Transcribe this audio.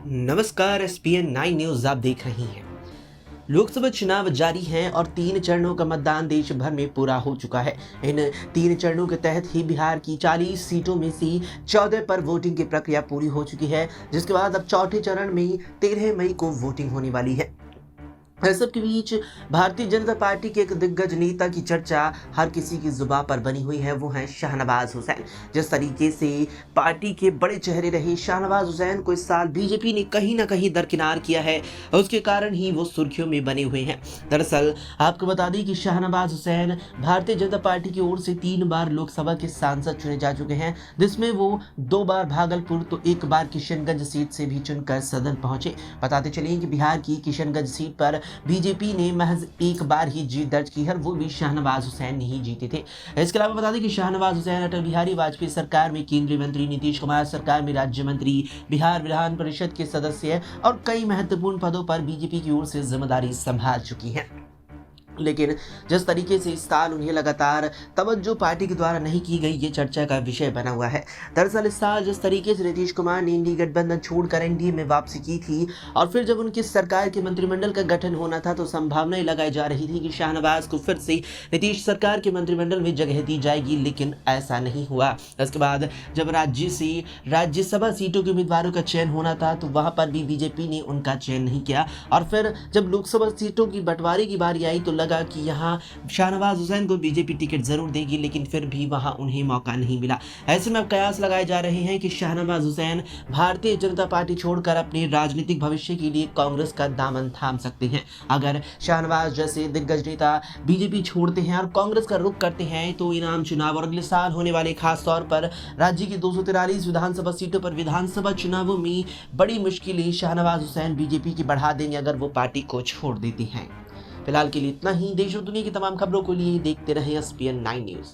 नमस्कार। ESPN 9 news आप देख रही हैं। लोकसभा चुनाव जारी हैं और 3 चरणों का मतदान देश भर में पूरा हो चुका है। इन 3 चरणों के तहत ही बिहार की 40 सीटों में से 14 पर वोटिंग की प्रक्रिया पूरी हो चुकी है, जिसके बाद अब चौथे चरण में 13 मई को वोटिंग होने वाली है। इस सब के बीच भारतीय जनता पार्टी के एक दिग्गज नेता की चर्चा हर किसी की जुबान पर बनी हुई है, वो है शाहनवाज हुसैन। जिस तरीके से पार्टी के बड़े चेहरे रहे शाहनवाज हुसैन को इस साल बीजेपी ने कहीं ना कहीं दरकिनार किया है, उसके कारण ही वो सुर्खियों में बने हुए हैं। दरअसल आपको बता दें कि शाहनवाज हुसैन भारतीय जनता पार्टी की ओर से 3 बार लोकसभा के सांसद चुने जा चुके हैं, जिसमें वो 2 बार भागलपुर तो 1 बार किशनगंज सीट से भी चुनकर सदन पहुंचे। बताते चलिए कि बिहार की किशनगंज सीट पर बीजेपी ने महज 1 बार ही जीत दर्ज की है, वो भी शाहनवाज हुसैन नहीं जीते थे। इसके अलावा बता दें कि शाहनवाज हुसैन अटल बिहारी वाजपेयी सरकार में केंद्रीय मंत्री, नीतीश कुमार सरकार में राज्य मंत्री, बिहार विधान परिषद के सदस्य हैं और कई महत्वपूर्ण पदों पर बीजेपी की ओर से जिम्मेदारी संभाल चुकी हैं। लेकिन जिस तरीके से इस साल उन्हें लगातार तवज्जो पार्टी के द्वारा नहीं की गई, ये चर्चा का विषय बना हुआ है। दरअसल इस साल जिस तरीके से नीतीश कुमार ने इंडी गठबंधन छोड़कर एनडीए में वापसी की थी और फिर जब उनकी सरकार के मंत्रिमंडल का गठन होना था, तो संभावनाएं लगाई जा रही थी कि शाहनवाज को फिर से नीतीश सरकार के मंत्रिमंडल में जगह दी जाएगी, लेकिन ऐसा नहीं हुआ। इसके बाद जब राज्य से राज्यसभा सीटों के उम्मीदवारों का चयन होना था, तो वहां पर भी बीजेपी ने उनका चयन नहीं किया और फिर जब लोकसभा सीटों की बंटवारे की बारी आई तो लगा कि यहां शाहनवाज हुसैन को बीजेपी टिकट जरूर देगी, लेकिन फिर भी वहां उन्हें मौका नहीं मिला। ऐसे में अब कयास लगाए जा रहे हैं कि शाहनवाज हुसैन भारतीय जनता पार्टी छोड़कर अपने राजनीतिक भविष्य के लिए कांग्रेस का दामन थाम सकते हैं। अगर शाहनवाज जैसे दिग्गज नेता बीजेपी छोड़ते हैं और कांग्रेस का रुख करते हैं, तो इनाम चुनाव और अगले साल होने वाले खास तौर पर राज्य की 243 विधानसभा सीटों पर विधानसभा चुनावों में बड़ी मुश्किलें शाहनवाज हुसैन बीजेपी की बढ़ा देंगे अगर वो पार्टी को छोड़ देते हैं। फिलहाल के लिए इतना ही। देश और दुनिया की तमाम खबरों के लिए देखते रहें एसपीएन 9 न्यूज।